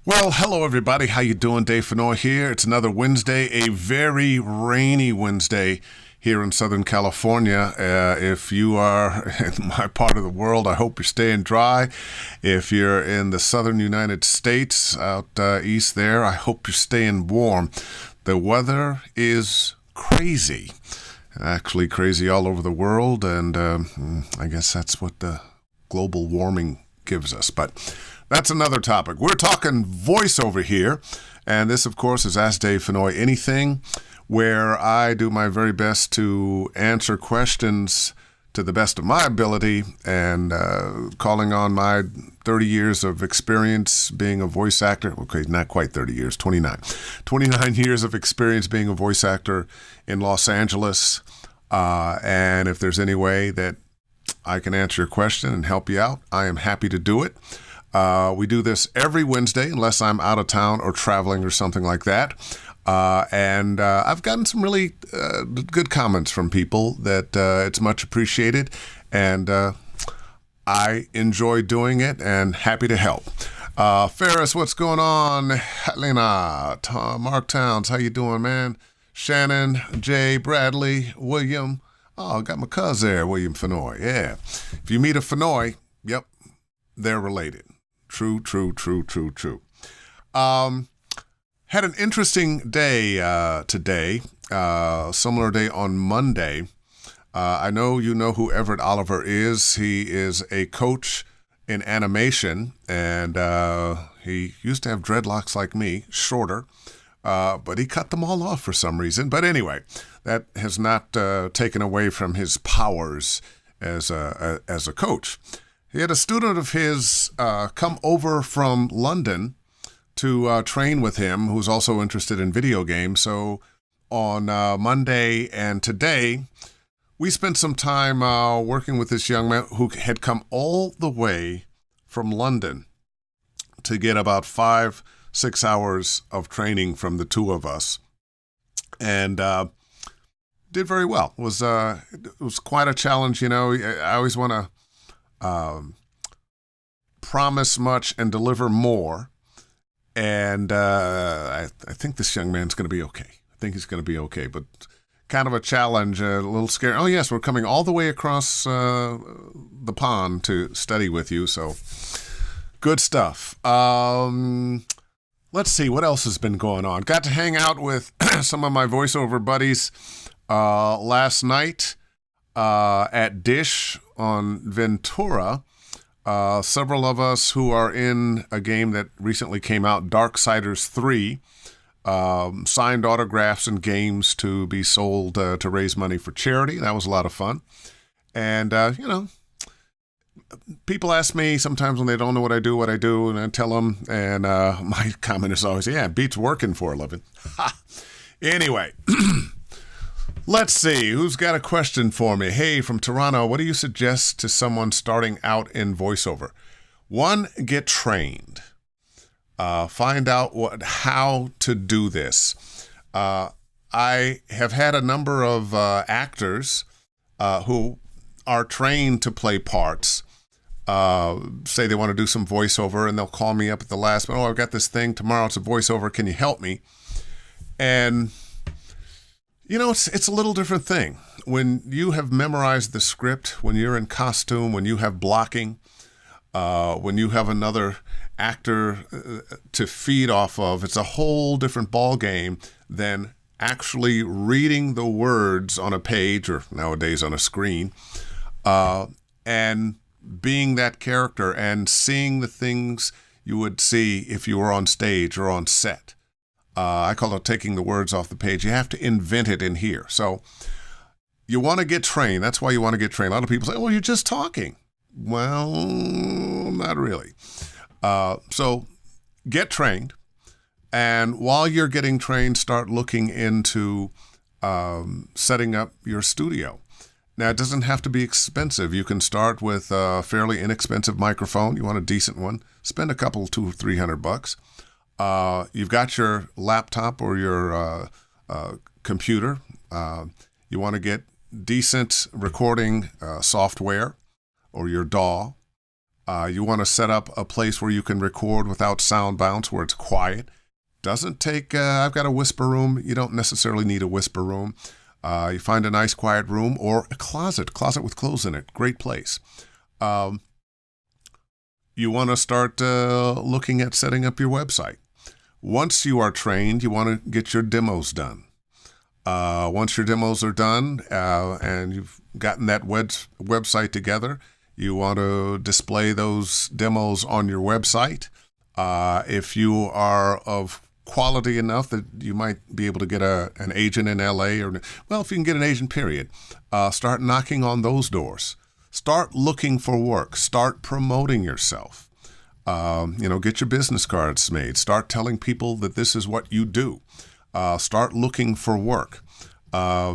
Well, hello everybody. How you doing? Dave Fennoy here. It's another Wednesday, a very rainy Wednesday here in Southern California. If you are in my part of the world, I hope you're staying dry. If you're in the southern United States, out east there, I hope you're staying warm. The weather is crazy, actually crazy all over the world, and I guess that's what the global warming gives us. But that's another topic. We're talking voiceover here, and this, of course, is Ask Dave Fennoy Anything, where I do my very best to answer questions to the best of my ability, and calling on my 30 years of experience being a voice actor. Okay, not quite 30 years, 29. 29 years of experience being a voice actor in Los Angeles, and if there's any way that I can answer your question and help you out, I am happy to do it. We do this every Wednesday unless I'm out of town or traveling or something like that. And I've gotten some really good comments from people that it's much appreciated. And I enjoy doing it and happy to help. Ferris, what's going on? Helena, Tom, Mark Towns, how you doing, man? Shannon, Jay, Bradley, William. Oh, I got my cousin there, William Fennoy. Yeah. If you meet a Fennoy, yep, they're related. True. Had an interesting day today, similar day on Monday. I know you know who Everett Oliver is. He is a coach in animation, and he used to have dreadlocks like me, shorter, but he cut them all off for some reason. But anyway, that has not taken away from his powers as a coach. He had a student of his come over from London to train with him, who's also interested in video games. So on Monday and today, we spent some time working with this young man who had come all the way from London to get about 5-6 hours of training from the two of us, and did very well. It was quite a challenge. You know, I always want to promise much and deliver more. And I think this young man's going to be okay. I think he's going to be okay, but kind of a challenge, a little scary. Oh, yes, we're coming all the way across the pond to study with you, so good stuff. Let's see, what else has been going on? Got to hang out with some of my voiceover buddies last night at Dish on Ventura. Several of us who are in a game that recently came out, Darksiders 3, signed autographs and games to be sold to raise money for charity. That was a lot of fun. And, you know, people ask me sometimes when they don't know what I do, and I tell them, and my comment is always, yeah, it beats working for a living. Anyway. Let's see, who's got a question for me? Hey, from Toronto, what do you suggest to someone starting out in voiceover? One, get trained. Find out how to do this. I have had a number of actors who are trained to play parts, say they want to do some voiceover, and they'll call me up at the last minute, I've got this thing tomorrow, it's a voiceover, can you help me? And you know, it's a little different thing. When you have memorized the script, when you're in costume, when you have blocking, when you have another actor to feed off of, it's a whole different ball game than actually reading the words on a page or nowadays on a screen, and being that character and seeing the things you would see if you were on stage or on set. I call it taking the words off the page. You have to invent it in here. So you want to get trained. That's why you want to get trained. A lot of people say, well, you're just talking. Well, not really. So get trained. And while you're getting trained, start looking into setting up your studio. Now, it doesn't have to be expensive. You can start with a fairly inexpensive microphone. You want a decent one. Spend a couple, $200 or $300. You've got your laptop or your computer. You want to get decent recording software or your DAW. You want to set up a place where you can record without sound bounce, where it's quiet. Doesn't take, I've got a whisper room. You don't necessarily need a whisper room. You find a nice quiet room or a closet with clothes in it. Great place. You want to start looking at setting up your website. Once you are trained, you want to get your demos done. Once your demos are done and you've gotten that website together, you want to display those demos on your website. If you are of quality enough that you might be able to get an agent in LA, or, well, if you can get an agent, period, start knocking on those doors. Start looking for work. Start promoting yourself. Get your business cards made. Start telling people that this is what you do. Start looking for work. Get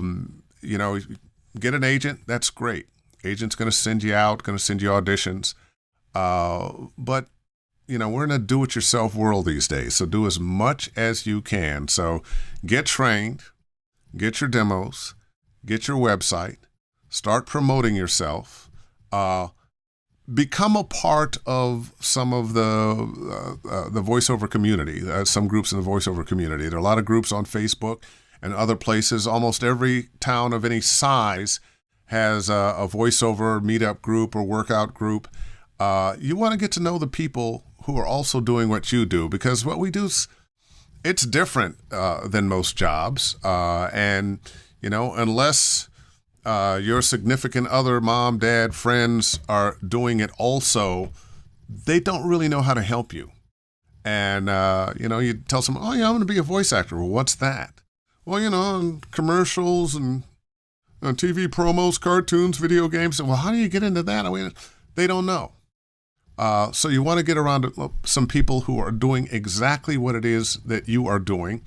an agent. That's great. Agent's going to send you out, going to send you auditions. But we're in a do-it-yourself world these days, so do as much as you can. So get trained, get your demos, get your website, start promoting yourself, become a part of some of the voiceover community, some groups in the voiceover community. There are a lot of groups on Facebook and other places. Almost every town of any size has a voiceover meetup group or workout group. You want to get to know the people who are also doing what you do, because what we do it's different than most jobs. Unless your significant other, mom, dad, friends are doing it also, they don't really know how to help you. And, you tell someone, oh, yeah, I'm going to be a voice actor. Well, what's that? Well, on commercials and TV promos, cartoons, video games. Well, how do you get into that? I mean, they don't know. So you want to get around some people who are doing exactly what it is that you are doing,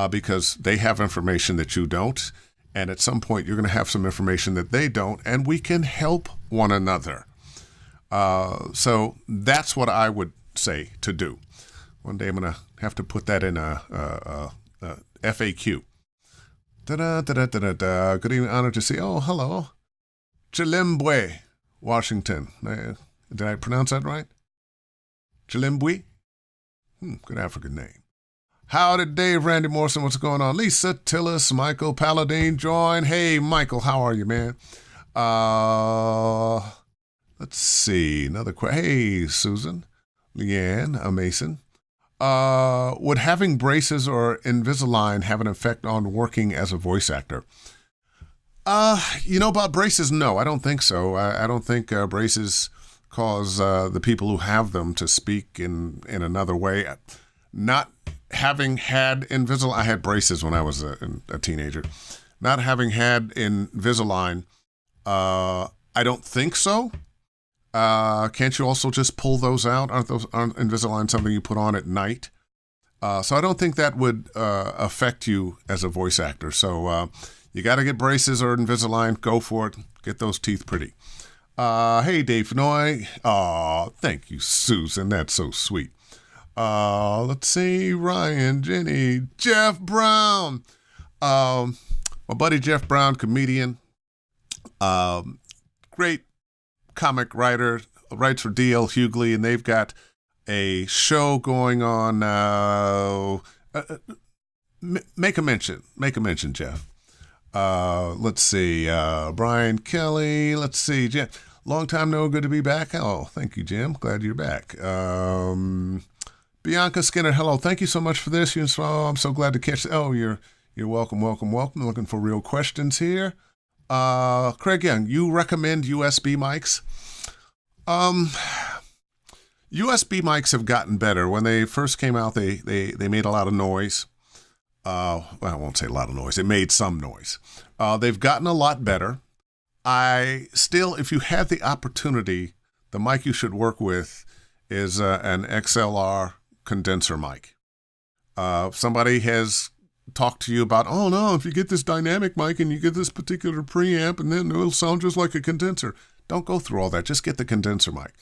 because they have information that you don't. And at some point, you're going to have some information that they don't, and we can help one another. So that's what I would say to do. One day I'm going to have to put that in a FAQ. Da-da-da-da-da-da. Good evening, honored to see. Oh, hello. Chilimbwe, Washington. Did I pronounce that right? Chilimbwe? Good African name. Howdy, Dave, Randy Morrison, what's going on? Lisa Tillis, Michael Paladine, join. Hey, Michael, how are you, man? Let's see, another question. Hey, Susan, Leanne, Mason. Would having braces or Invisalign have an effect on working as a voice actor? About braces, no, I don't think so. I don't think braces cause the people who have them to speak in another way. Not having had Invisalign, I had braces when I was a teenager. Not having had Invisalign, I don't think so. Can't you also just pull those out? Aren't Invisalign something you put on at night? So I don't think that would affect you as a voice actor. So you got to get braces or Invisalign. Go for it. Get those teeth pretty. Hey, Dave Fennoy. Thank you, Susan. That's so sweet. Let's see, Ryan, Jenny, Jeff Brown. My buddy Jeff Brown, comedian, great comic writer, writes for D.L. Hughley, and they've got a show going on. Make a mention, Jeff. Let's see, Brian Kelly. Let's see, Jim. Long time no, good to be back. Oh, thank you, Jim. Glad you're back. Bianca Skinner, hello. Thank you so much for this. I'm so glad to catch. Oh, you're welcome. Looking for real questions here. Craig Young, you recommend USB mics? USB mics have gotten better. When they first came out, they made a lot of noise. Well, I won't say a lot of noise. It made some noise. They've gotten a lot better. If you have the opportunity, the mic you should work with is an XLR condenser mic. If somebody has talked to you about, oh no, if you get this dynamic mic and you get this particular preamp and then it'll sound just like a condenser. Don't go through all that. Just get the condenser mic.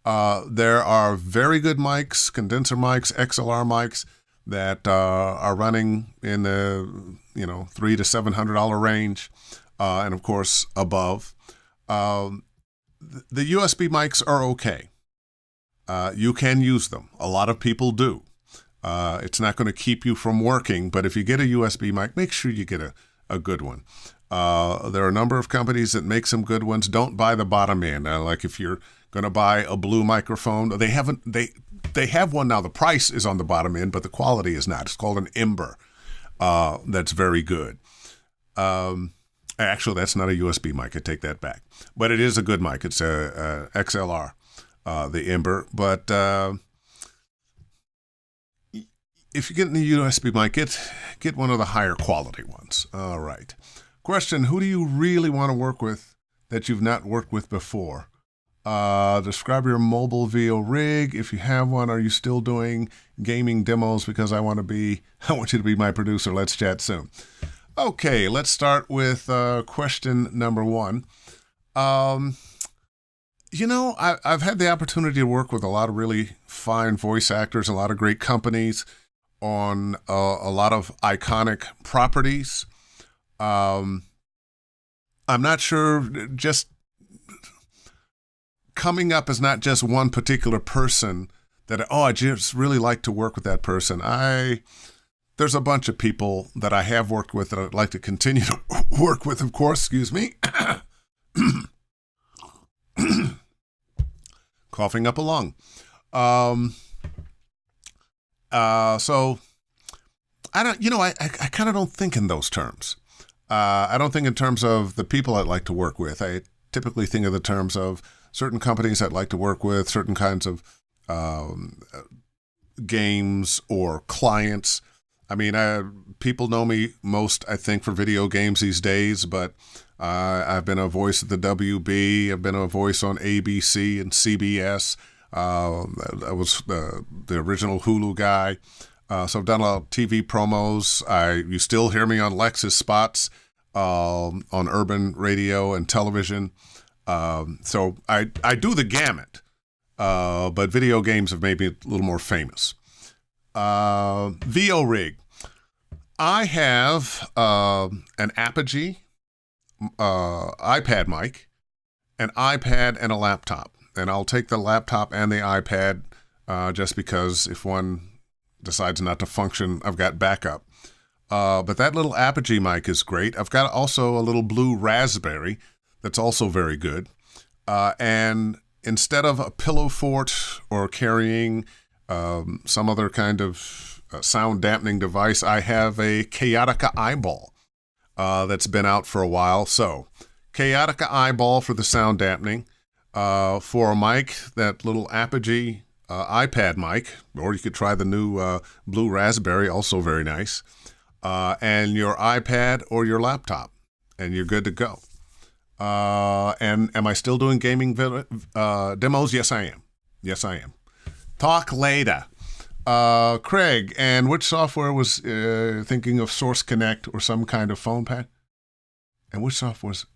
There are very good mics, condenser mics, XLR mics that are running in the $300 to $700 range, and of course above. The USB mics are okay. you can use them. A lot of people do. It's not going to keep you from working, but if you get a USB mic, make sure you get a good one. There are a number of companies that make some good ones. Don't buy the bottom end. Like if you're going to buy a Blue microphone, they have one now. The price is on the bottom end, but the quality is not. It's called an Ember. That's very good. Actually, that's not a USB mic. I take that back. But it is a good mic. It's a XLR, the Ember. But if you get a USB mic, get one of the higher quality ones. All right. Question, who do you really want to work with that you've not worked with before? Describe your mobile VO rig. If you have one, are you still doing gaming demos? Because I want you to be my producer. Let's chat soon. Okay, let's start with question number one. I've had the opportunity to work with a lot of really fine voice actors, a lot of great companies on a lot of iconic properties. I'm not sure, just coming up is not just one particular person that, I just really like to work with that person. There's a bunch of people that I have worked with that I'd like to continue to work with, of course, excuse me. Coughing up a lung. So I kind of don't think in those terms. I don't think in terms of the people I'd like to work with. I typically think of the terms of certain companies I'd like to work with, certain kinds of games or clients. I mean, people know me most, I think, for video games these days, but I've been a voice at the WB. I've been a voice on ABC and CBS. I was the original Hulu guy. So I've done a lot of TV promos. You still hear me on Lexus spots on urban radio and television. So I do the gamut, but video games have made me a little more famous. VO rig. I have an Apogee iPad mic, an iPad, and a laptop. And I'll take the laptop and the iPad just because if one decides not to function, I've got backup. But that little Apogee mic is great. I've got also a little blue Raspberry that's also very good. And instead of a pillow fort or carrying some other kind of sound dampening device, I have a Chaotica eyeball that's been out for a while. So Chaotica eyeball for the sound dampening. For a mic, that little Apogee iPad mic, or you could try the new blue Raspberry, also very nice. And your iPad or your laptop, and you're good to go. And am I still doing gaming demos? Yes, I am. Yes, I am. Talk later. Craig, and which software was thinking of Source Connect or some kind of phone pad? And which software was...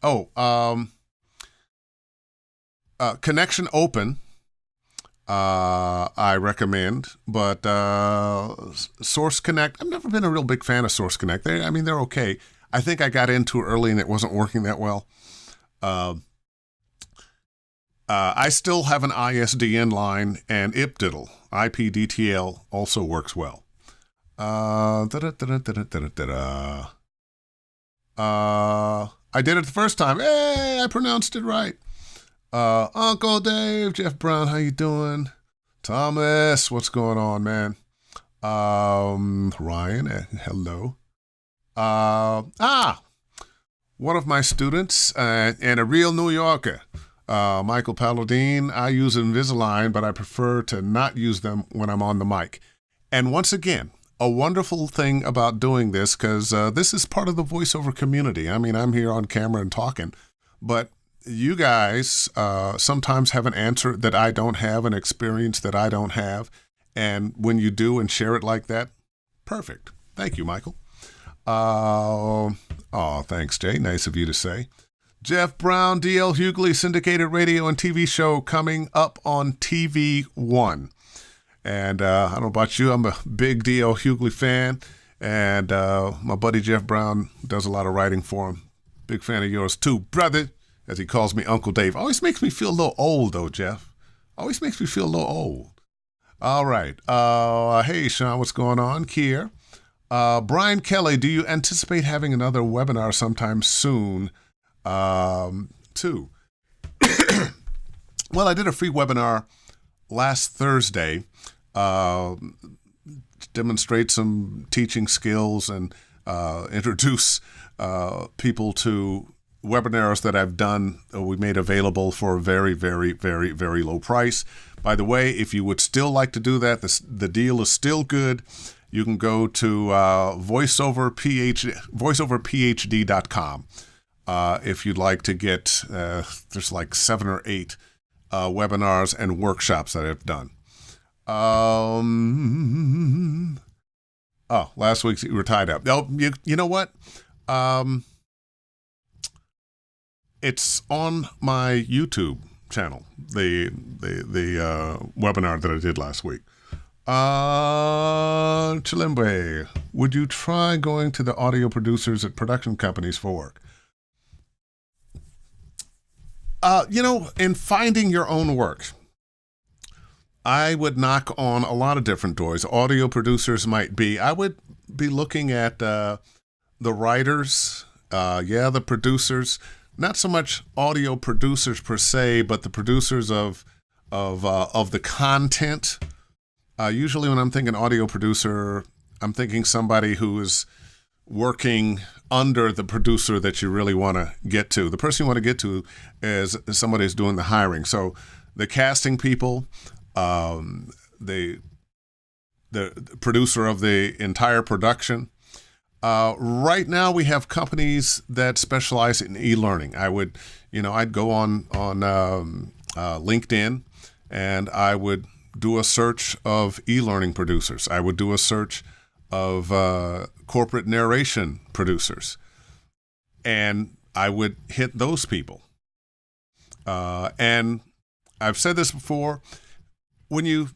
Connection Open, I recommend, but Source Connect, I've never been a real big fan of Source Connect. They're okay. I think I got into it early and it wasn't working that well. I still have an ISDN line, and IPDTL, IPDTL, also works well. I did it the first time. Hey, I pronounced it right. Uncle Dave, Jeff Brown, how you doing? Thomas, what's going on, man? Ryan, hello. One of my students and a real New Yorker, Michael Palladine. I use Invisalign, but I prefer to not use them when I'm on the mic. And once again, a wonderful thing about doing this, because this is part of the voiceover community. I mean, I'm here on camera and talking, but you guys sometimes have an answer that I don't have, an experience that I don't have. And when you do and share it like that, perfect. Thank you, Michael. Thanks, Jay. Nice of you to say. Jeff Brown, D.L. Hughley, syndicated radio and TV show coming up on TV One. And I don't know about you, I'm a big D.L. Hughley fan. And my buddy Jeff Brown does a lot of writing for him. Big fan of yours too, brother. As he calls me Uncle Dave. Always makes me feel a little old, though, Jeff. Always makes me feel a little old. All right. Hey, Sean, what's going on? Kier. Brian Kelly, do you anticipate having another webinar sometime soon? Too. Well, I did a free webinar last Thursday, demonstrate some teaching skills and introduce people to webinars that I've done. We made available for a very, very, very, very low price. By the way, if you would still like to do that, the deal is still good. You can go to voiceoverphd.com if you'd like to get, there's like 7 or 8 webinars and workshops that I've done. Last week's you were tied up. Oh, you know what? It's on my YouTube channel, the webinar that I did last week. Chilimbe, would you try going to the audio producers at production companies for work? In finding your own work, I would knock on a lot of different doors. Audio producers might be. I would be looking at the writers, the producers. Not so much audio producers per se, but the producers of the content. Usually, when I'm thinking audio producer, I'm thinking somebody who is working under the producer that you really want to get to. The person you want to get to is somebody who's doing the hiring. So the casting people, the producer of the entire production. Right now we have companies that specialize in e-learning. I'd go on LinkedIn and I would do a search of e-learning producers. I would do a search of corporate narration producers, and I would hit those people. And I've said this before, when you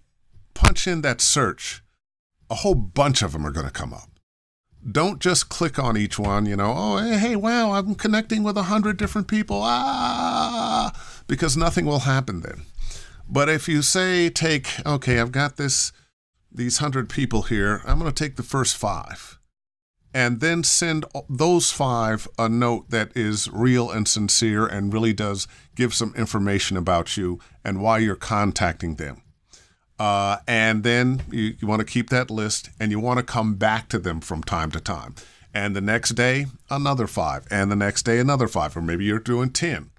punch in that search, a whole bunch of them are going to come up. Don't just click on each one, wow, I'm connecting with 100 different people, because nothing will happen then. But if you say, I've got these 100 people here, I'm going to take the first 5, and then send those 5 a note that is real and sincere and really does give some information about you and why you're contacting them. And then you want to keep that list, and you want to come back to them from time to time. And the next day, another 5, and the next day, another 5, or maybe you're doing 10.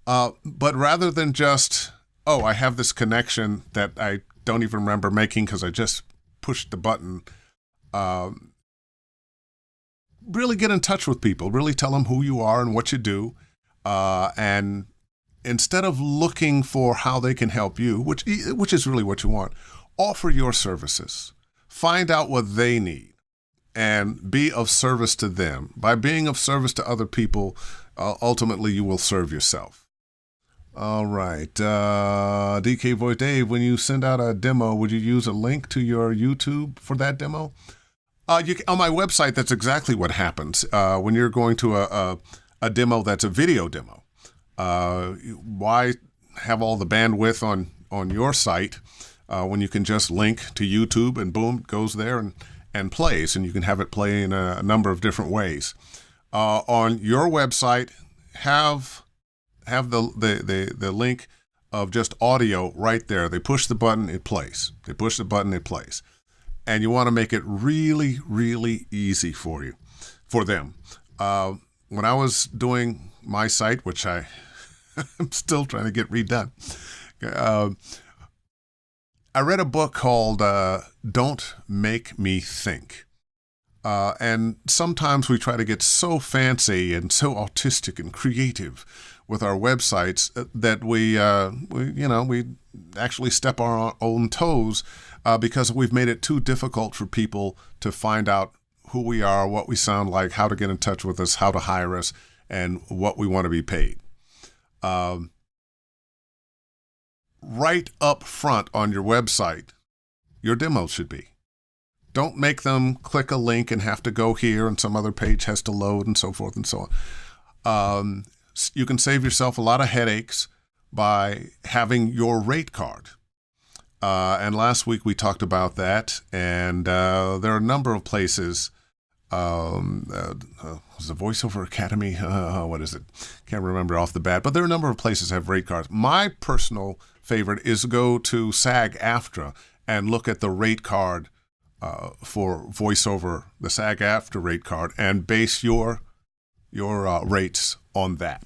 But rather than just, I have this connection that I don't even remember making because I just pushed the button. Really get in touch with people. Really tell them who you are and what you do. And instead of looking for how they can help you, which is really what you want, offer your services. Find out what they need and be of service to them. By being of service to other people, ultimately you will serve yourself. All right. DK Voice Dave, when you send out a demo, would you use a link to your YouTube for that demo? On my website, that's exactly what happens. When you're going to a demo that's a video demo, why have all the bandwidth on your site when you can just link to YouTube and boom, it goes there and plays, and you can have it play in a number of different ways. On your website, have the link of just audio right there. They push the button, it plays. They push the button, it plays. And you want to make it really, really easy for them. When I was doing my site, which I'm still trying to get redone, I read a book called Don't Make Me Think. And sometimes we try to get so fancy and so autistic and creative with our websites that we actually step on our own toes because we've made it too difficult for people to find out who we are, what we sound like, how to get in touch with us, how to hire us, and what we want to be paid. Right up front on your website, your demos should be. Don't make them click a link and have to go here and some other page has to load and so forth and so on. You can save yourself a lot of headaches by having your rate card. And last week we talked about that, and there are a number of places. Was the Voiceover Academy? What is it? Can't remember off the bat, but there are a number of places that have rate cards. My personal favorite is to go to SAG-AFTRA and look at the rate card for voiceover, the SAG-AFTRA rate card, and base your rates on that.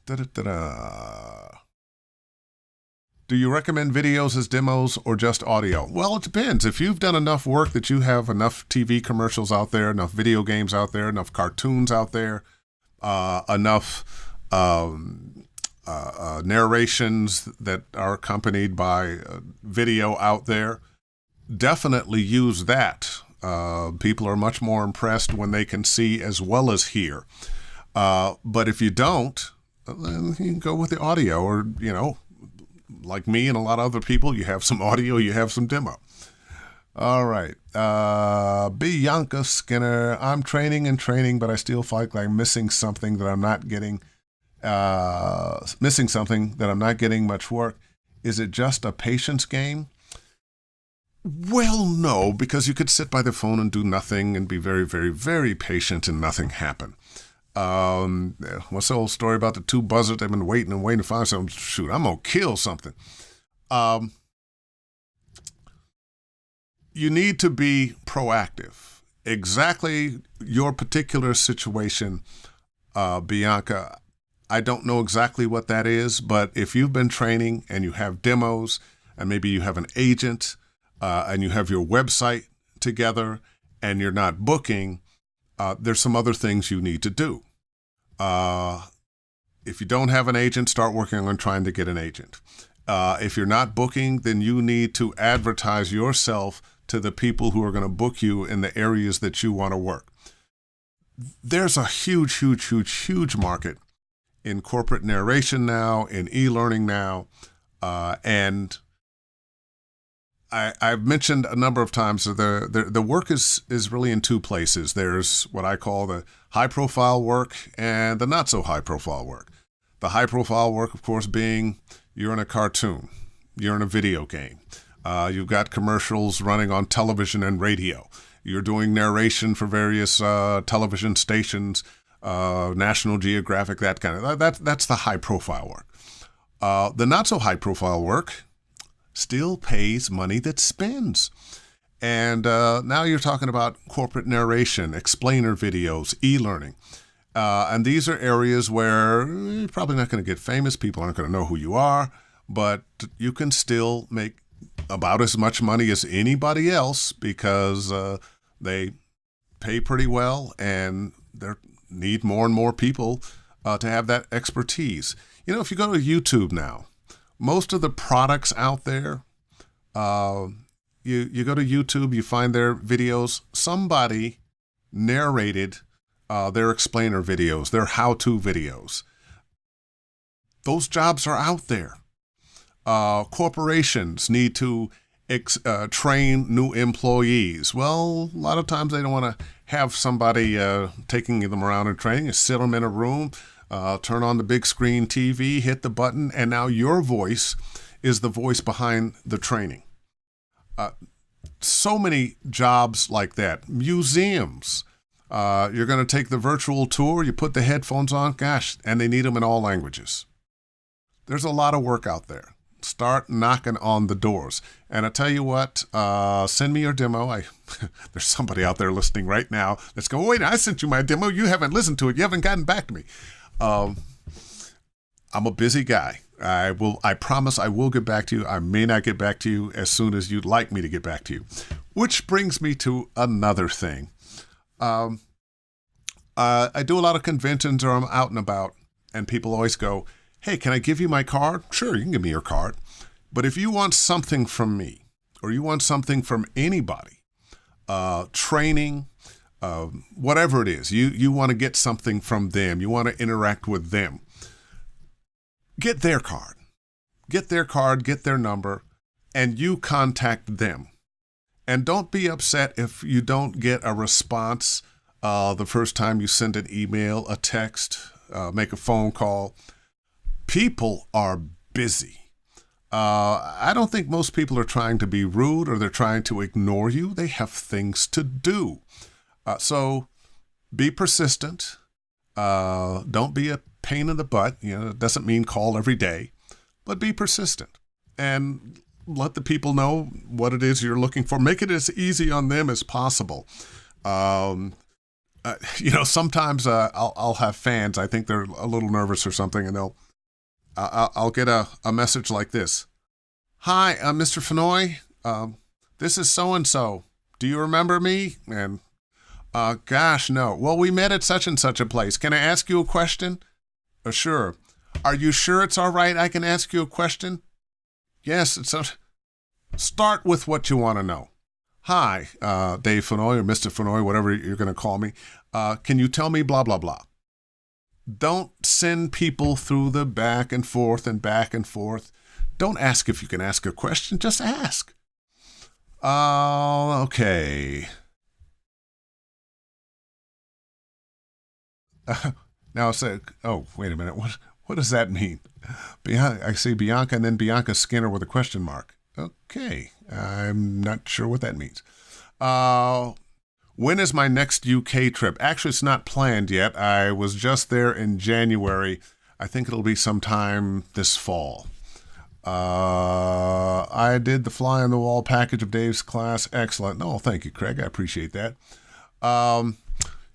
Da-da-da-da. Do you recommend videos as demos or just audio? Well, it depends. If you've done enough work that you have enough TV commercials out there, enough video games out there, enough cartoons out there, enough narrations that are accompanied by video out there, definitely use that. People are much more impressed when they can see as well as hear. But if you don't, then you can go with the audio, or, like me and a lot of other people, you have some audio, you have some demo. All right. Bianca Skinner, I'm training, but I still feel like I'm missing something that I'm not getting much work. Is it just a patience game? Well, no, because you could sit by the phone and do nothing and be very, very, very patient and nothing happen. What's the old story about the two buzzards? They've been waiting to find something. Shoot, I'm going to kill something. You need to be proactive. Exactly your particular situation, Bianca, I don't know exactly what that is, but if you've been training and you have demos, and maybe you have an agent, and you have your website together, and you're not booking, there's some other things you need to do. If you don't have an agent, start working on trying to get an agent. If you're not booking, then you need to advertise yourself to the people who are going to book you in the areas that you want to work. There's a huge, huge, huge, huge market in corporate narration now, in e-learning now, and I've mentioned a number of times that the work is really in two places. There's what I call the high-profile work and the not-so-high-profile work. The high-profile work, of course, being you're in a cartoon, you're in a video game, you've got commercials running on television and radio, you're doing narration for various television stations, National Geographic, that kind of. That's the high-profile work. The not-so-high-profile work still pays money that spends. And now you're talking about corporate narration, explainer videos, e-learning. And these are areas where you're probably not going to get famous. People aren't going to know who you are, but you can still make about as much money as anybody else because they pay pretty well and they need more and more people to have that expertise. If you go to YouTube now, most of the products out there, you go to YouTube, you find their videos. Somebody narrated their explainer videos, their how-to videos. Those jobs are out there. Corporations need to train new employees. Well, a lot of times they don't want to have somebody taking them around and training. You sit them in a room, turn on the big screen TV, hit the button, and now your voice is the voice behind the training. So many jobs like that. Museums. You're going to take the virtual tour, you put the headphones on, gosh, and they need them in all languages. There's a lot of work out there. Start knocking on the doors. And I tell you what, send me your demo. There's somebody out there listening right now that's going, wait, I sent you my demo. You haven't listened to it. You haven't gotten back to me. I'm a busy guy. I promise I will get back to you. I may not get back to you as soon as you'd like me to get back to you. Which brings me to another thing. I do a lot of conventions or I'm out and about, and people always go, hey, can I give you my card? Sure, you can give me your card. But if you want something from me, or you want something from anybody, training, whatever it is, you want to get something from them, you want to interact with them, get their card. Get their card, get their number, and you contact them. And don't be upset if you don't get a response the first time you send an email, a text, make a phone call. People are busy. I don't think most people are trying to be rude or they're trying to ignore you. They have things to do. So be persistent. Don't be a pain in the butt. It doesn't mean call every day, but be persistent and let the people know what it is you're looking for. Make it as easy on them as possible. Sometimes I'll have fans. I think they're a little nervous or something, and I'll get a message like this. Hi, Mr. Fennoy. This is so-and-so. Do you remember me? And, gosh, no. Well, we met at such and such a place. Can I ask you a question? Sure. Are you sure it's all right I can ask you a question? Yes, start with what you want to know. Hi, Dave Fennoy or Mr. Fennoy, whatever you're going to call me. Can you tell me blah, blah, blah? Don't send people through the back and forth and back and forth. Don't ask if you can ask a question. Just ask. Okay. Now say, oh, wait a minute. What does that mean? I see Bianca and then Bianca Skinner with a question mark. Okay. I'm not sure what that means. When is my next UK trip? Actually, it's not planned yet. I was just there in January. I think it'll be sometime this fall. I did the fly on the wall package of Dave's class. Excellent. No, thank you, Craig. I appreciate that.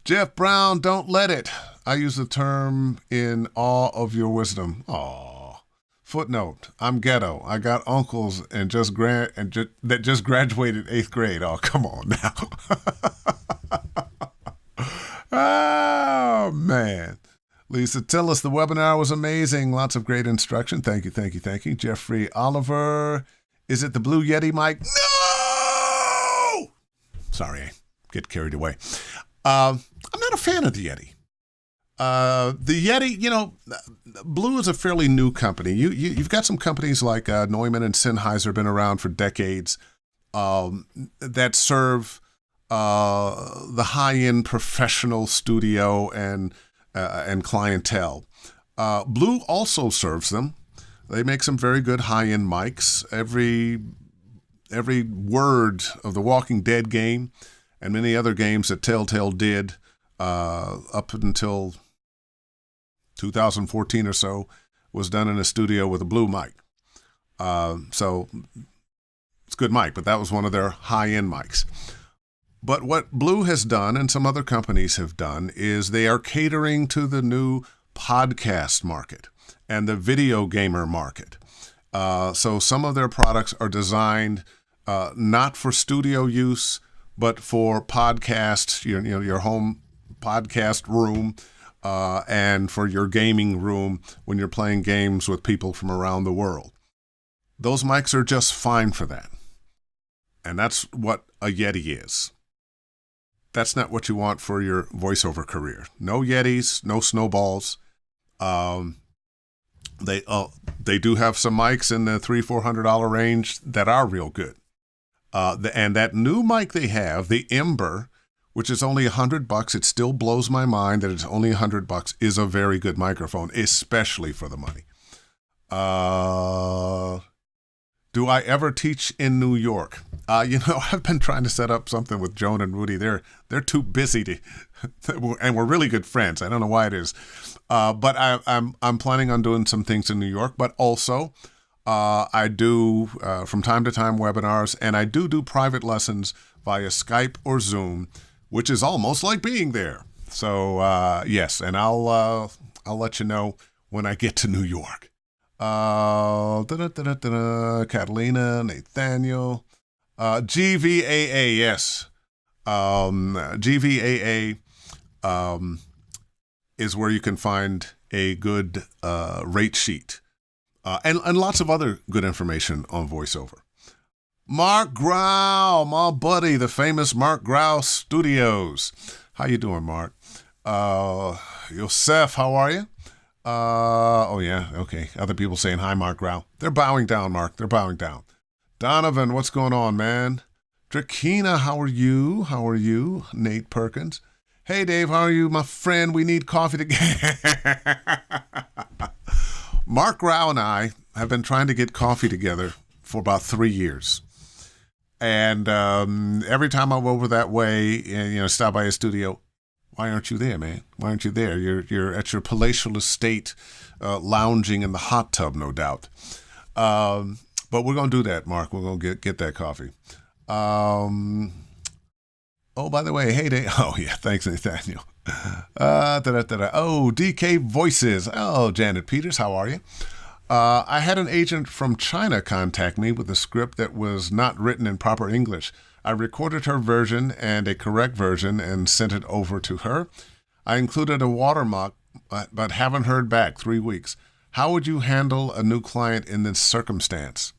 Jeff Brown, don't let it. I use the term in awe of your wisdom. Aw. Footnote, I'm ghetto. I got uncles that just graduated 8th grade. Oh, come on now. Oh, man. Lisa, tell us the webinar was amazing. Lots of great instruction. Thank you, thank you, thank you. Jeffrey Oliver, is it the Blue Yeti mic? No! Sorry, I get carried away. I'm not a fan of the Yeti. The Yeti, Blue is a fairly new company. You've got some companies like Neumann and Sennheiser been around for decades that serve the high-end professional studio and clientele. Blue also serves them. They make some very good high-end mics. Every word of the Walking Dead game and many other games that Telltale did up until 2014 or so was done in a studio with a Blue mic. So it's a good mic, but that was one of their high-end mics. But what Blue has done, and some other companies have done, is they are catering to the new podcast market and the video gamer market. So some of their products are designed not for studio use, but for podcast, your home podcast room, and for your gaming room when you're playing games with people from around the world. Those mics are just fine for that. And that's what a Yeti is. That's not what you want for your voiceover career. No Yetis, no snowballs. They do have some mics in the $300-400 range that are real good. And that new mic they have, the Ember, which is only $100, it still blows my mind that it's only $100, is a very good microphone, especially for the money. Do I ever teach in New York? I've been trying to set up something with Joan and Rudy. They're too busy to, and we're really good friends. I don't know why it is, but I'm planning on doing some things in New York. But also, I do from time to time webinars, and I do private lessons via Skype or Zoom, which is almost like being there. So yes, and I'll let you know when I get to New York. Catalina, Nathaniel, GVAA, yes. GVAA is where you can find a good rate sheet and lots of other good information on voiceover. Mark Grau, my buddy, the famous Mark Grau Studios. How you doing, Mark? Yosef, how are you? Oh yeah, okay. Other people saying hi, Mark Grau. They're bowing down, Mark. They're bowing down. Donovan, what's going on, man? Drakina, how are you? How are you? Nate Perkins. Hey, Dave, how are you, my friend? We need coffee together. Mark Rao and I have been trying to get coffee together for about 3 years. And every time I'm over that way and, stop by his studio, why aren't you there, man? Why aren't you there? You're at your palatial estate, lounging in the hot tub, no doubt. But we're going to do that, Mark. We're going to get that coffee. Oh, by the way, hey, oh, yeah, thanks, Nathaniel. Oh, DK Voices. Oh, Janet Peters, how are you? I had an agent from China contact me with a script that was not written in proper English. I recorded her version and a correct version and sent it over to her. I included a watermark, but haven't heard back 3 weeks. How would you handle a new client in this circumstance?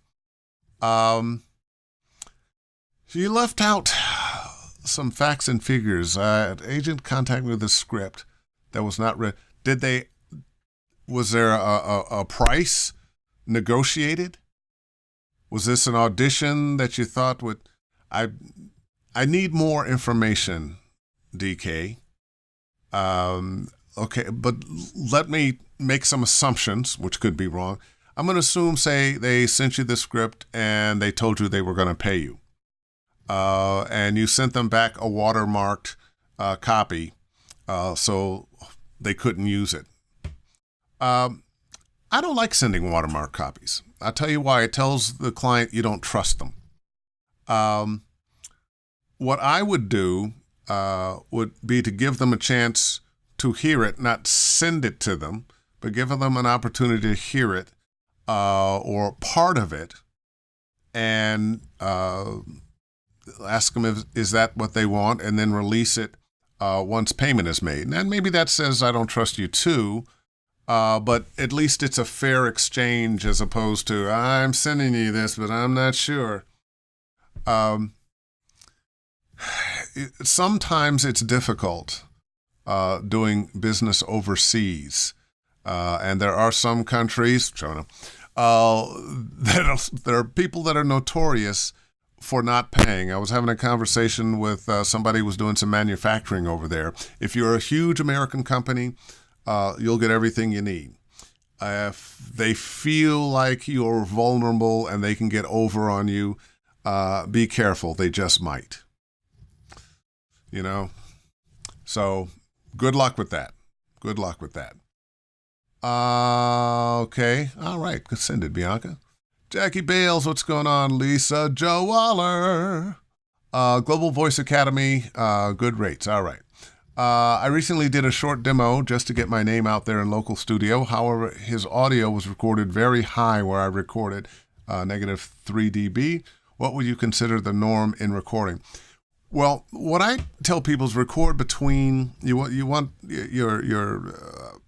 She left out some facts and figures. An agent contacted me with a script that was not written. Was there a price negotiated? Was this an audition that you thought would... I need more information, DK. Okay, but let me make some assumptions, which could be wrong. I'm going to assume, say, they sent you the script and they told you they were going to pay you. And you sent them back a watermarked copy, so they couldn't use it. I don't like sending watermark copies. I'll tell you why. It tells the client you don't trust them. What I would do would be to give them a chance to hear it, not send it to them, but give them an opportunity to hear it or part of it, and ask them is that what they want, and then release it once payment is made. And maybe that says I don't trust you too. But at least it's a fair exchange as opposed to, I'm sending you this, but I'm not sure. Sometimes it's difficult doing business overseas. And there are some countries, China, there are people that are notorious for not paying. I was having a conversation with somebody who was doing some manufacturing over there. If you're a huge American company, you'll get everything you need. If they feel like you're vulnerable and they can get over on you, be careful. They just might. So good luck with that. Good luck with that. Okay. All right. Send it, Bianca. Jackie Bales, what's going on? Lisa Joe Waller. Global Voice Academy, good rates. All right. I recently did a short demo just to get my name out there in local studio. However, his audio was recorded very high where I recorded, negative 3 dB. What would you consider the norm in recording? Well, what I tell people is record between, you want your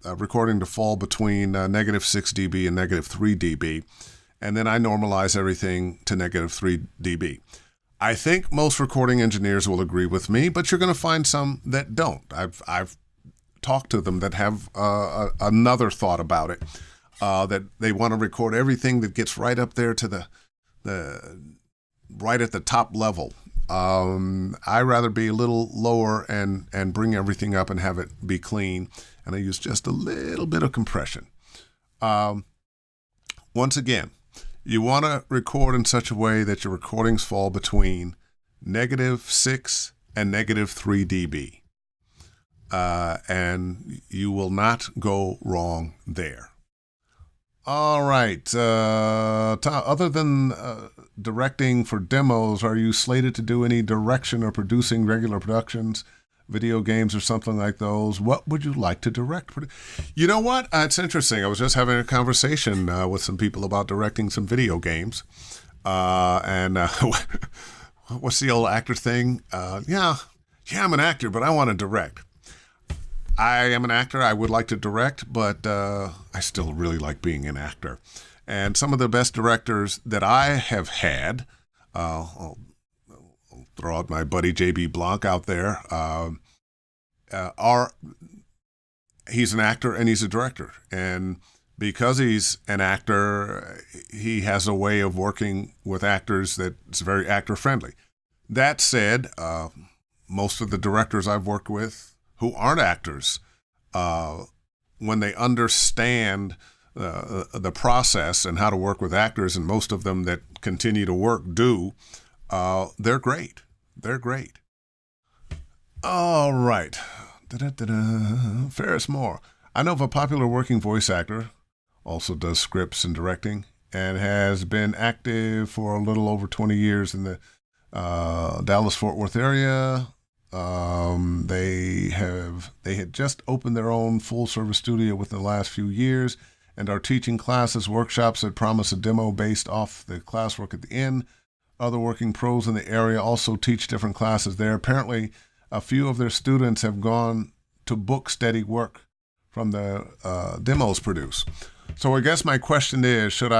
recording to fall between negative 6 dB and negative 3 dB. And then I normalize everything to negative 3 dB. I think most recording engineers will agree with me, but you're going to find some that don't. I've talked to them that have another thought about it, that they want to record everything that gets right up there to the right at the top level. I rather be a little lower and bring everything up and have it be clean, and I use just a little bit of compression. Once again, you want to record in such a way that your recordings fall between negative 6 and negative 3 dB. And you will not go wrong there. All right. Other than directing for demos, are you slated to do any direction or producing regular productions, video games or something like those? What would you like to direct? You know what? It's interesting. I was just having a conversation with some people about directing some video games. And what's the old actor thing? Yeah, I'm an actor, but I want to direct. I am an actor. I would like to direct, but I still really like being an actor. And some of the best directors that I have had, I'll throw out my buddy J.B. Blanc out there, he's an actor and he's a director. And because he's an actor, he has a way of working with actors that's very actor-friendly. That said, most of the directors I've worked with who aren't actors, when they understand the process and how to work with actors, and most of them that continue to work do, they're great. They're great. All right. Da-da-da-da. Ferris Moore. I know of a popular working voice actor, also does scripts and directing, and has been active for a little over 20 years in the Dallas-Fort Worth area. They had just opened their own full-service studio within the last few years and are teaching classes, workshops that promise a demo based off the classwork at the end. Other working pros in the area also teach different classes there. Apparently, a few of their students have gone to book steady work from the demos produced. So I guess my question is, should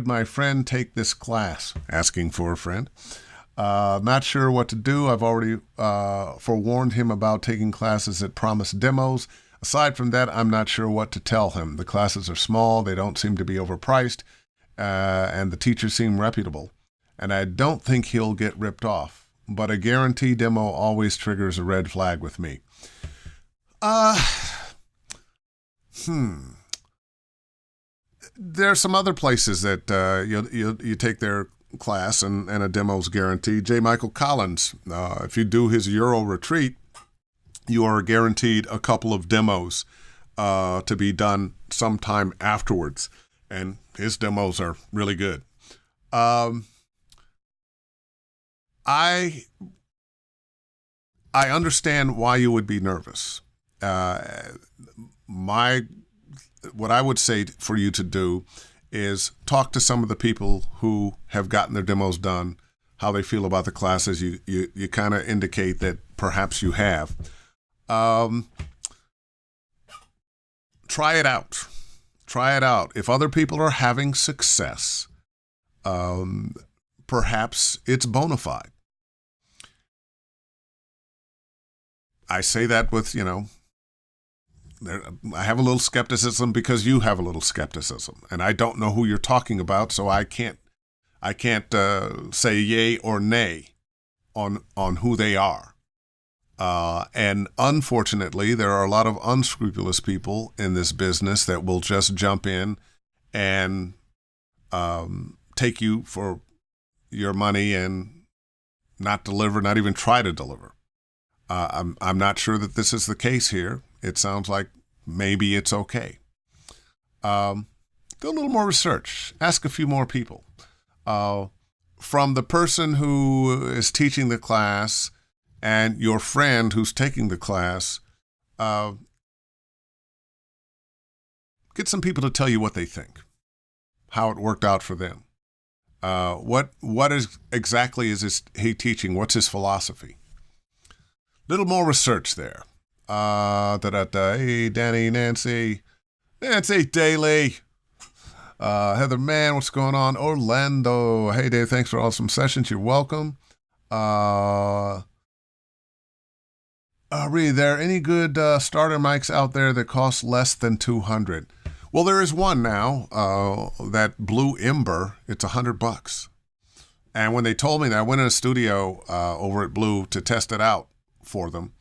my friend take this class? Asking for a friend. Not sure what to do. I've already forewarned him about taking classes that promise demos. Aside from that, I'm not sure what to tell him. The classes are small. They don't seem to be overpriced. And the teachers seem reputable. And I don't think he'll get ripped off. But a guarantee demo always triggers a red flag with me. There are some other places that you take their class and a demo's guaranteed. J. Michael Collins, if you do his Euro retreat, you are guaranteed a couple of demos to be done sometime afterwards. And his demos are really good. I understand why you would be nervous. What I would say for you to do is talk to some of the people who have gotten their demos done, how they feel about the classes. You kind of indicate that perhaps you have. Try it out. Try it out. If other people are having success, perhaps it's bona fide. I say that with, I have a little skepticism because you have a little skepticism, and I don't know who you're talking about, so I can't say yay or nay on who they are. And unfortunately, there are a lot of unscrupulous people in this business that will just jump in and take you for your money and not deliver, not even try to deliver. I'm not sure that this is the case here. It sounds like maybe it's okay. Do a little more research. Ask a few more people. From the person who is teaching the class and your friend who's taking the class, get some people to tell you what they think, how it worked out for them. What exactly is he teaching? What's his philosophy? Little more research there. Hey, Danny, Nancy Daly, Heather Mann, what's going on? Orlando, hey Dave, thanks for awesome sessions. You're welcome. Reed, there any good starter mics out there that cost less than $200? Well, there is one now. That Blue Ember. It's $100. And when they told me that, I went in a studio over at Blue to test it out for them.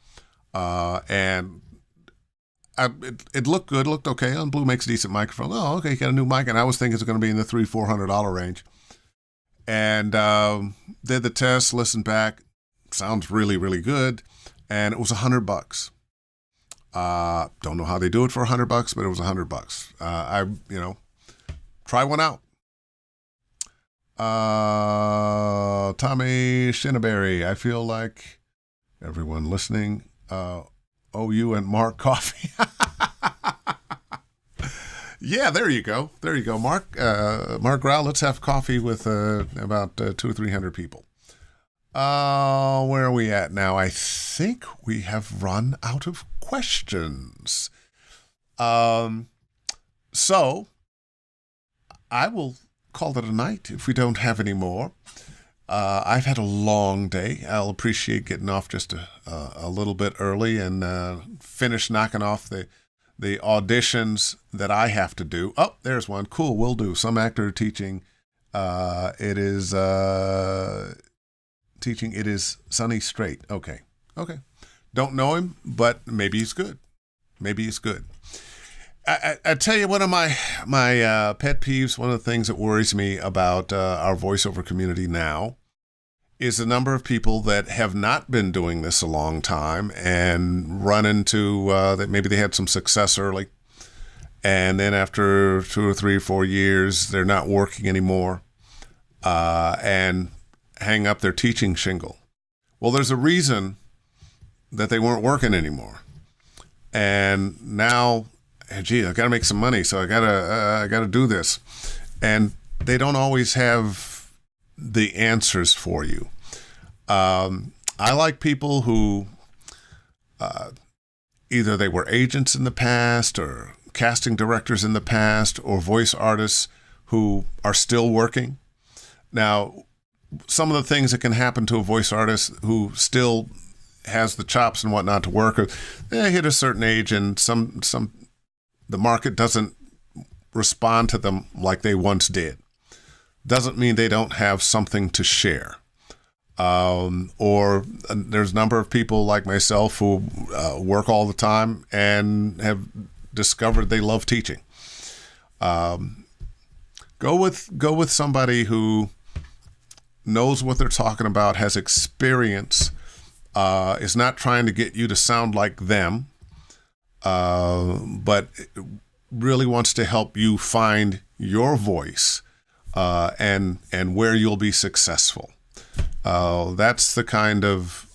And it looked good, looked okay. And Blue makes a decent microphone. Oh, okay, you got a new mic. And I was thinking it's going to be in the $300-$400 range. And did the test, listened back. Sounds really, really good. And it was $100. Don't know how they do it for $100, but it was $100. Try one out. Tommy Shinneberry, I feel like everyone listening, OU and Mark coffee. Yeah, there you go. There you go, Mark. Mark Grau, let's have coffee with about 200 or 300 people. Where are we at now? I think we have run out of questions. So I will call it a night if we don't have any more. I've had a long day. I'll appreciate getting off just a little bit early and finish knocking off the auditions that I have to do. Oh, there's one. Cool, will do. Some actor teaching. It is Sonny Strait. Okay. Don't know him, but maybe he's good. I tell you, one of my pet peeves, one of the things that worries me about our voiceover community now is the number of people that have not been doing this a long time and run into that maybe they had some success early, and then after 2 or 3 or 4 years, they're not working anymore, and hang up their teaching shingle. Well, there's a reason that they weren't working anymore, and now, gee, I got to make some money, so I gotta do this, and they don't always have the answers for you. I like people who either they were agents in the past or casting directors in the past or voice artists who are still working. Now, some of the things that can happen to a voice artist who still has the chops and whatnot to work, they hit a certain age and the market doesn't respond to them like they once did. Doesn't mean they don't have something to share. Or there's a number of people like myself who work all the time and have discovered they love teaching. Go with somebody who knows what they're talking about, has experience, is not trying to get you to sound like them, but really wants to help you find your voice and where you'll be successful. That's the kind of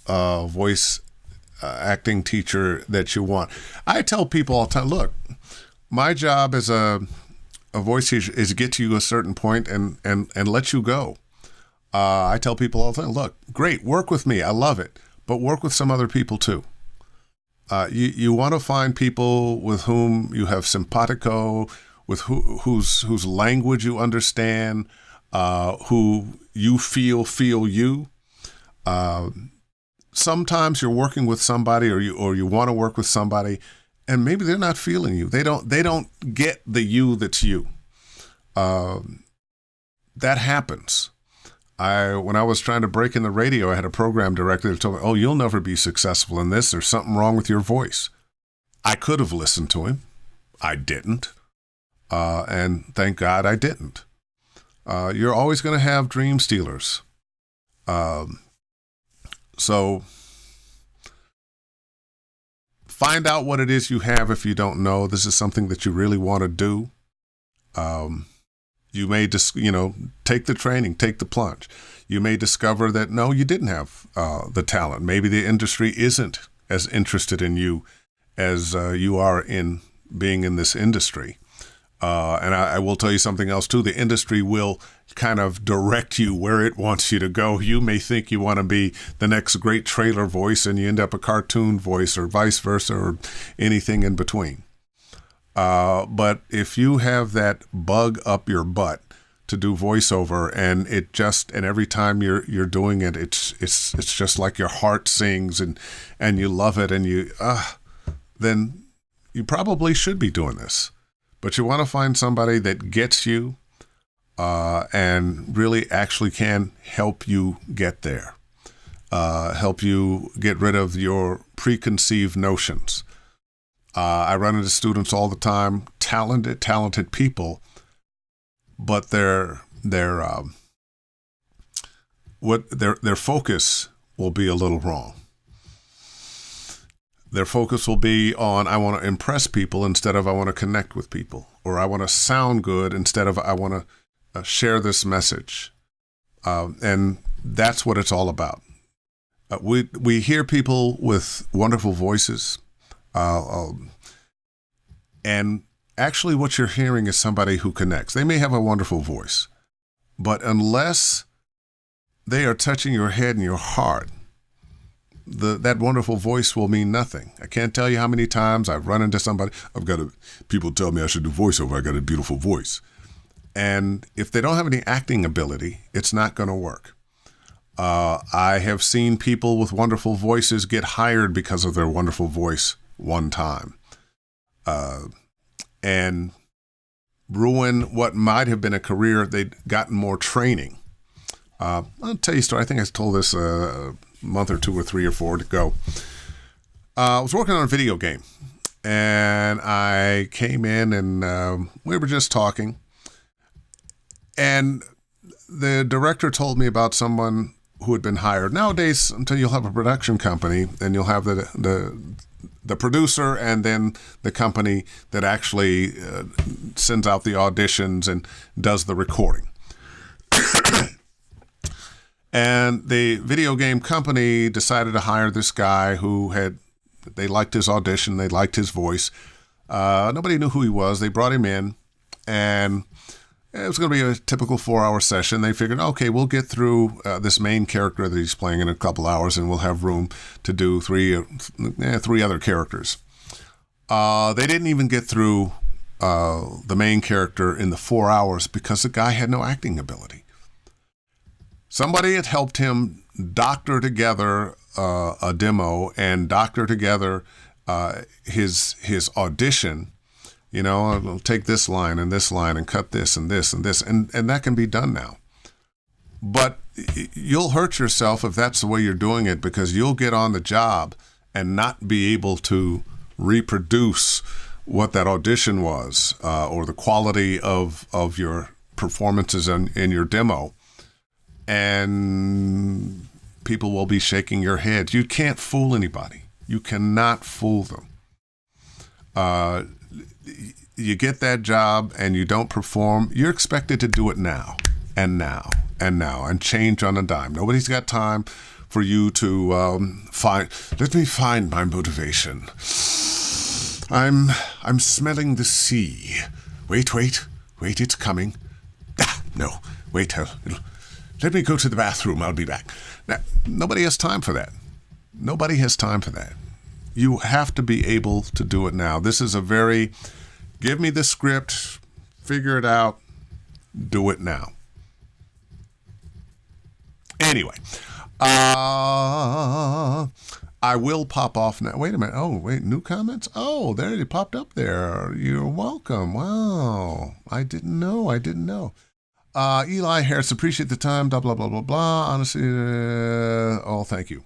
voice acting teacher that you want. I tell people all the time, look, my job as a voice teacher is to get to you a certain point and let you go. I tell people all the time, look, great, work with me. I love it. But work with some other people too. You want to find people with whom you have simpatico, with whose language you understand, who you feel you. Sometimes you're working with somebody, or you want to work with somebody, and maybe they're not feeling you. They don't get the you that's you. That happens. When I was trying to break in the radio, I had a program director that told me, "Oh, you'll never be successful in this. There's something wrong with your voice." I could have listened to him. I didn't. And thank God I didn't. You're always going to have dream stealers. So find out what it is you have if you don't know. This is something that you really want to do. You may just, take the training, take the plunge. You may discover that, no, you didn't have the talent. Maybe the industry isn't as interested in you as you are in being in this industry. And I will tell you something else, too. The industry will kind of direct you where it wants you to go. You may think you want to be the next great trailer voice, and you end up a cartoon voice, or vice versa, or anything in between. But if you have that bug up your butt to do voiceover, and every time you're doing it, it's just like your heart sings and you love it, and then you probably should be doing this. But you want to find somebody that gets you and really actually can help you get there, help you get rid of your preconceived notions. I run into students all the time, talented people, but their focus will be a little wrong. Their focus will be on, I want to impress people instead of I want to connect with people, or I want to sound good instead of I want to share this message. And that's what it's all about. We hear people with wonderful voices, and actually what you're hearing is somebody who connects. They may have a wonderful voice, but unless they are touching your head and your heart, that wonderful voice will mean nothing. I can't tell you how many times I've run into somebody, people tell me I should do voiceover, I got a beautiful voice. And if they don't have any acting ability, it's not going to work. I have seen people with wonderful voices get hired because of their wonderful voice one time, and ruin what might have been a career if they'd gotten more training. I'll tell you a story. I think I told this a month or 2 or 3 or 4 ago. I was working on a video game, And I came in and we were just talking. And the director told me about someone who had been hired. Nowadays, until you'll have a production company, and you'll have the producer and then the company that actually sends out the auditions and does the recording. And the video game company decided to hire this guy they liked his audition, they liked his voice. Nobody knew who he was. They brought him in, and it was going to be a typical 4-hour session. They figured, okay, we'll get through this main character that he's playing in a couple hours, and we'll have room to do three other characters. They didn't even get through the main character in the 4 hours because the guy had no acting ability. Somebody had helped him doctor together a demo and doctor together his audition. You know, I'll take this line and cut this and this and this, and that can be done now. But you'll hurt yourself if that's the way you're doing it, because you'll get on the job and not be able to reproduce what that audition was or the quality of your performances in your demo. And people will be shaking your head. You can't fool anybody. You cannot fool them. You get that job and you don't perform, you're expected to do it now and now and now and change on a dime. Nobody's got time for you to let me find my motivation. I'm smelling the sea. Wait, it's coming. No, wait, let me go to the bathroom, I'll be back. Now, nobody has time for that. Nobody has time for that. You have to be able to do it now. This is give me the script, figure it out, do it now. Anyway, I will pop off now. Wait a minute. Oh, wait, new comments? Oh, there they popped up there. You're welcome. Wow. I didn't know. Eli Harris, appreciate the time, blah, blah, blah, blah, blah. Honestly, thank you.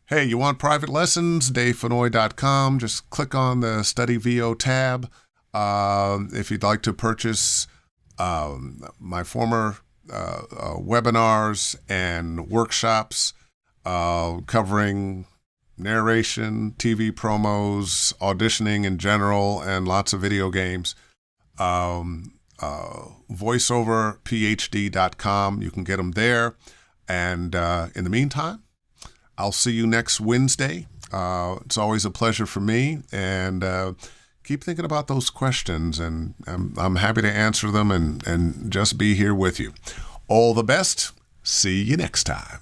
Hey, you want private lessons? DaveFennoy.com. Just click on the Study VO tab. If you'd like to purchase my former webinars and workshops covering narration, TV promos, auditioning in general, and lots of video games, voiceoverphd.com. You can get them there. And in the meantime, I'll see you next Wednesday. It's always a pleasure for me. And keep thinking about those questions. And I'm happy to answer them and just be here with you. All the best. See you next time.